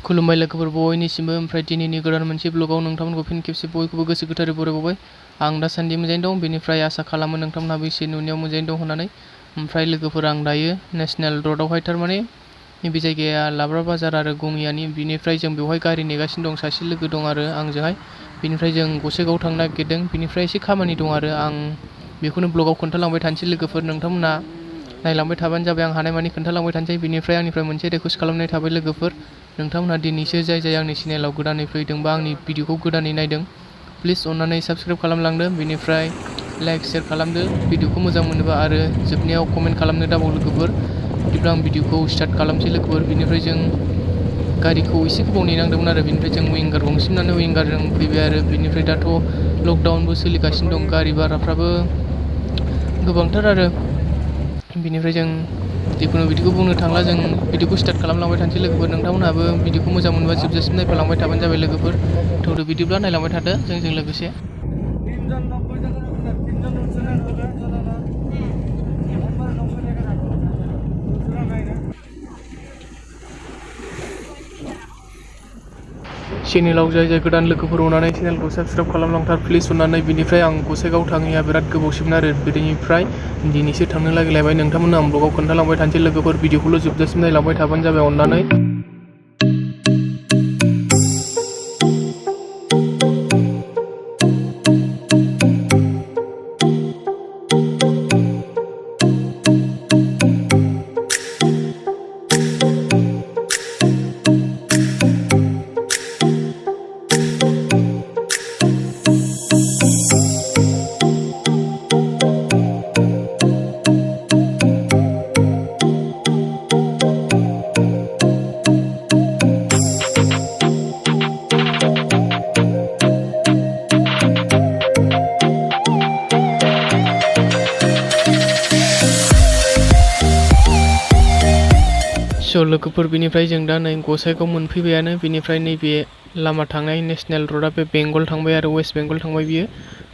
खुलुमबाय लोगोफोर बयनिसिमबो ओमफ्राय दिनैनि गोदान मोनसे ब्लगाव नोंथांमोनखौ फिन खेबसे बयखौबो गोसो गोथारै बरायबावबाय। आं दासान्दि मोजाङैनो दं, बेनिफ्राय आसा खालामो नोंथांमोनहाबो एसे नुनायाव मोजाङैनो दं होननानै। ओमफ्राय लोगोफोर आं दायो नेशनेल र'डआवहाय थारमाने नैबे जायगाया लाब्रा बाजार आरो गङियानि, बिनिफ्राय जों बेवहाय गारि नेगासिनो दं, सासे लोगो दं आरो आंजोंहाय। बिनिफ्राय जों गसाइगावआव थांनो नागिरदों, बिनिफ्राय एसे खामानि दं आरो आं बेखौनो ब्लगाव खोन्थालांबाय थानोसै लोगोफोर, नोंथांमोना नायलांबाय थाबानो जाबाय, आं हानायमानि खोन्थालांबाय थानोसै। बिनिफ्राय आंनिफ्राय मोनसे रिकुवेस्ट खालामनाय थाबाय लोगोफोर, नोंथांमोनहा दिनैसो जाय आंनि चेनेलाव गोदानै फैदोंबा आंनि भिडिअखौ गोदानै नायदों, प्लिज अननानै साबस्क्राइब खालामलांदो, बिनिफ्राय लाइक शेयार खालामदो भिडिअखौ मोजां मोनोबा, आरो जोबनायाव कमेन्ट खालामनो दाबाव लोगोफोर। बिदिब्ला आं भिडिअखौ स्टार्ट खालामसै लोगोफोर। बिनिफ्राय जों गारिखौ एसे गोबाव नेनांदोंमोन आरो बिनिफ्राय जों विंगार गंसिमनानै विंगारजों फैबाय आरो बिनिफ्राय दाथ' लकडाउनबो सोलिगासिनो दं, गारि भाराफ्राबो गोबांथार आरो बिनिफ्राय जों जिखुनु बिदिखौ बुंनो थांला, जों भिडिअखौ स्टार्ट खालामलांबाय थानोसै लोगोफोर। नोंथांमोनहाबो भिडिअखौ मोजां मोनोबा जोबजासिम नायफालांबाय थाबानो जाबाय लोगोफोर। थौदो बिदिब्ला नायलांबाय थादो जोंजों लोगोसे। चेनेलाव जाय गोदान लोगोफोर अननानै चेनेलखौ साबस्क्राइब खालामलांथार प्लिज अननानै। बिनिफ्राय आं गसाइगाव थाङैया बिराद गोबावसिमोन आरो बिनिफ्राय दिनैसो थांनो लागिलायबाय। नोंथांमोननो आं ब्लगाव खोन्थालांबाय थानोसै लोगोफोर, भिडिअखौल' जोबजासिम नायलांबाय थाबानो जाबाय अननानै। लोगोफोर बिनिफ्राय जों दा नै गसाइगाव मोनफैबायानो। बिनिफ्राय नैबे लामा थांनाय नेशनेल र'डआ बे बेंगल थांबाय आरो वेस्ट बेंगल थांबाय बियो।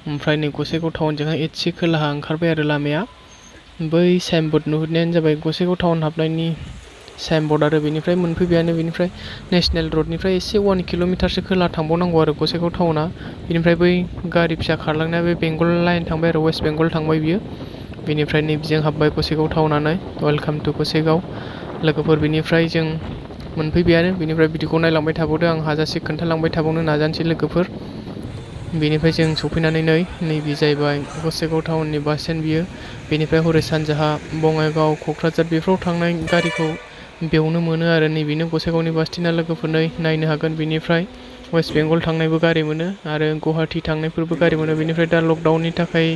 ओमफ्राय नै गसाइगाव टाउनजोंहाय एसे खोलाहा ओंखारबाय आरो लामाया। बै साइनबर्ड नुहुरनायानो जाबाय गसाइगाव टाउन हाबनायनि साइनबर्ड आरो बेनिफ्राय मोनफैबायानो। बिनिफ्राय नेशनेल र'डनिफ्राय एसे 1 किल'मिटारसो खोला थांबावनांगौ आरो गसाइगाव टाउना। बिनिफ्राय बै गारि फिसा खारलांनाया बे बेंगल लाइन थांबाय आरो वेस्ट बेंगल थांबाय बियो। बिनिफ्राय नैबेजों हाबबाय गसाइगाव टाउनानो। वेलकाम टु गसाइगाव लोगोफोर। बिनिफ्राय जों मोनफैबायानो। बिनिफ्राय भिडिअखौ नायलांबाय थाबावदो, आं हाजासे खोन्थालांबाय थाबावनो नाजानोसै लोगोफोर। बेनिफ्राय जों सफैनानै नैबे जाहैबाय गसाइगाव टाउननि बास स्टेन्ड बियो। बेनिफ्राय हरै सानजाहा बङाइगाव, क'क्राझार बेफोराव थांनाय गारिखौ बेयावनो मोनो आरो नैबेनो गसाइगावनि बास स्टेन्डआ लोगोफोर, नायनो हागोन। बेनिफ्राय वेस्ट बेंगल थांनायबो गारि मोनो आरो गुवाहाटि थांनायफोरबो गारि मोनो। बेनिफ्राय दा लकडाउननि थाखाय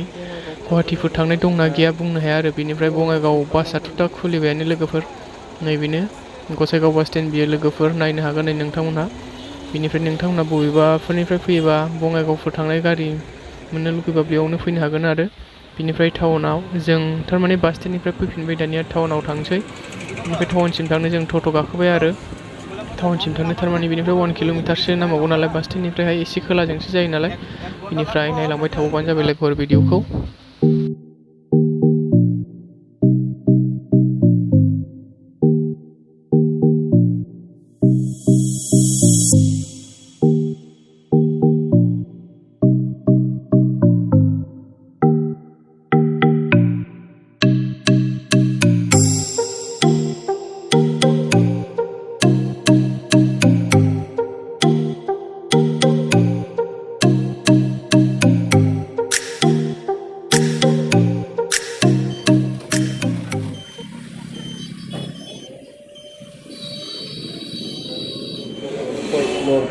गुवाहाटिफोर थांनाय दंना गैया बुंनो हाया आरो। बेनिफ्राय बङाइगाव बासआथ' दा खुलिबायानो लोगोफोर। नैबेनो गसाइगाव बास स्टेन्ड बियो लोगोफोर, नायनो हागोन नै नोंथांमोनहा। बेनिफ्राय नोंथांमोनहा बबेबाफोरनिफ्राय फैयोबा बङाइगावफोर थांनाय गारि मोननो लुगैबा बेयावनो फैनो हागोन आरो। बिनिफ्राय टाउनाव जों थारमाने बास स्टेन्डनिफ्राय फैफिनबाय दानिया टाउनाव थांसै। बेनिफ्राय टाउनसिम थांनो जों टट' गाखोबाय आरो टाउनसिम थांनो थारमाने बेनिफ्राय 1 किल'मिटारसो नांबावगौ नालाय बास स्टेन्डनिफ्रायहाय एसे खोलाजोंसो जायो नालाय। बिनिफ्राय नायलांबाय थाबावबानो जाबाय लोगोफोर भिडिअखौ।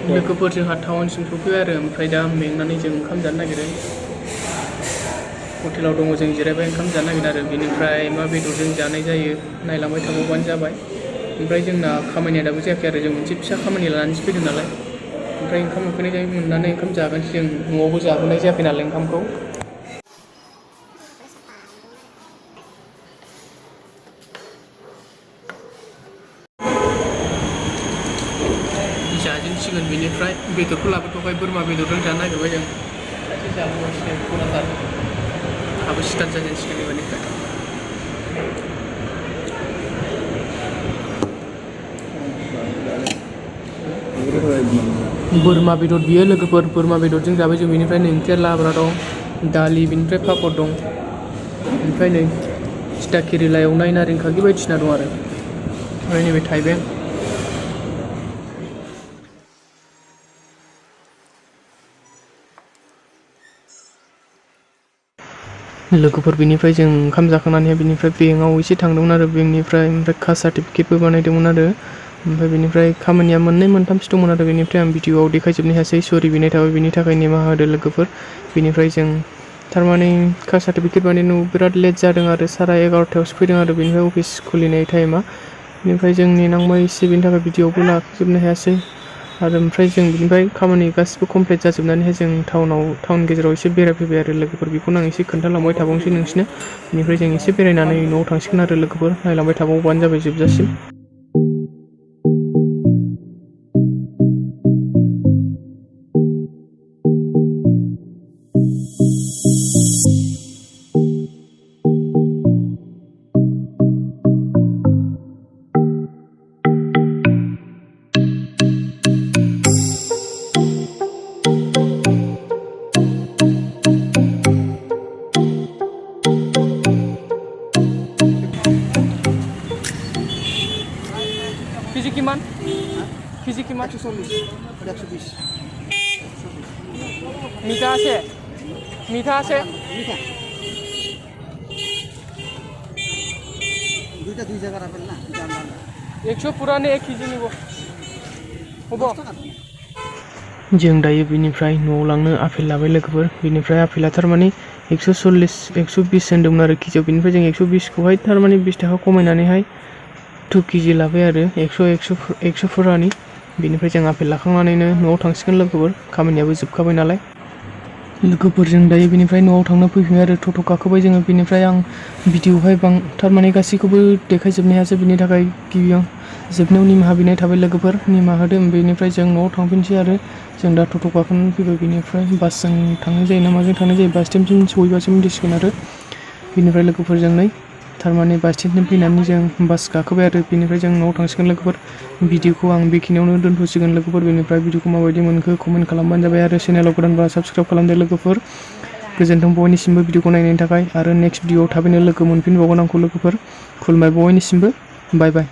लोगोफोर जोंहा टाउनसिम सफैबाय आरो ओमफ्राय दा मेंनानै जों ओंखाम जानो नागिरो। हटेलाव दङ, जों जिरायबाय ओंखाम जानो नागिरो आरो बेनिफ्राय मा बेदरजों जानाय जायो नायलांबाय थाबावबानो जाबाय। ओमफ्राय जोंना खामानिया दाबो जायाखै आरो जों मोनसे फिसा खामानि लानानैसो फैदों नालाय। ओमफ्राय ओंखाम उखैनाय मोननानै ओंखाम जागोनसै जों, न'आवबो जाबोनाय जायाखै नालाय ओंखामखौ। जाजेनसिगोन। बेनिफ्राय बेदरखौ लाबोथ'बाय, बोरमा बेदरजों जानो नागिरबाय जों। सासे जाबोगासिनो गलादार, आबो स्टार्ट जाजेनसिगोन एबारनिफ्राय। बोरमा बेदर बियो लोगोफोर बोरमा बेदरजों जाबाय जों बेनिफ्राय नै ओंख्रिया लाब्रा दं दालि बेनिफ्राय पापर दं ओमफ्राय नै थिथा केरेला एवनाय नारें खागि बायदिसिना दं आरो ओमफ्राय नैबे थाइबें लोगोफोर बेनिफ्राय जों ओंखाम जाखांनानै बेनिफ्राय बेंकआव एसे थांदोंमोन आरो बेंकनिफ्राय ओमफ्राय कास्ट सार्टिफिकेटबो बानायदोंमोन आरो ओमफ्राय बेनिफ्राय खामानिया मोननै मोनथामसो दंमोन आरो बेनिफ्राय आं भिडिअ'आव देखायजोबनो हायासै सरि बिनाय थाबाय बेनि थाखाय निमाहा होदो लोगोफोर बेनिफ्राय जों थारमाने कास्ट सार्टिफिकेट बानायनायाव बिराद लेट जादों आरो 11:30 फैदों आरो बेनिफ्राय अफिस खुलिनाय टाइमा बेनिफ्राय जों नेनांबाय एसे बेनि थाखाय भिडिअ'आवबो लाखिजोबनो हायासै आरो ओमफ्राय जों बिनिफ्राय खामानि गासिबो कमप्लिट जाजोबनानैहाय जों टाउन गेजेराव एसे बेरायफैबाय आरो लोगोफोर बेखौनो आं एसे खोन्थालांबाय थाबावनोसै नोंसिनो बेनिफ्राय जों एसे बेरायनानै न'आव थांसिगोन आरो लोगोफोर नायलांबाय थाबावबानो जाबाय जोबजासिम केजि किमान? केजि किमान? 140 मीठा আছে? मीठा আছে? দুইটা দুই জায়গার আপেল না 100 পুরানে 1 কেজি নিব হবো जों दायो बेनिफ्राय न'आव लांनो आपेल लाबाय लोगोफोर बेनिफ्राय आपेला थारमाने 140 120 होनदोंमोन आरो केजियाव बेनिफ्राय जों 120खौहाय थारमाने 20 थाखा खमायनानैहाय 2 केजि लाबाय आरो 100 फुरानि बेनिफ्राय जों आपेल लाखांनानैनो न'आव थांसिगोन लोगोफोर खामानियाबो जोबखाबाय नालाय लोगोफोरजों दायो बेनिफ्राय न'आव थांनो फैफिनबाय आरो टट' गाखोबाय जोङो बेनिफ्राय आं भिडिअ'हाय थारमाने गासैखौबो देखायजोबनो हायासै बिनि थाखाय गिबियाव जोबनायाव निमाहा बिनाय थाबाय लोगोफोर निमाहा होदो बेनिफ्राय जों न'आव थांफिनसै आरो जों दा टट' गाखोनानै फैबाय बेनिफ्राय बासजों थांनाय जायो ना माजों थांनाय जायो बास स्टेन्डसिम सहैबासो मिथिसिगोन आरो बेनिफ्राय लोगोफोरजों नै थारमाने बास स्टेन्डसिम फैनानै जों बास गाखोबाय आरो बेनिफ्राय जों न'आव थांसिगोन लोगोफोर भिडिअ'खौ आं बेखिनियावनो दोनथ'सिगोन लोगोफोर बेनिफ्राय भिडिअ'खौ माबायदि मोनखो कमेन्ट खालामबानो जाबाय आरो चेनेलाव गोदानबा साबस्क्राइब खालामदो लोगोफोर गोजोन्थों बयनिसिमबो भिडिअ'खौ नायनायनि थाखाय आरो नेक्स्ट भिडिअ'आव थाबैनो लोगो मोनफिनबावगोन आंखौ लोगोफोर खुलुमबाय बयनिसिमबो बाय बाय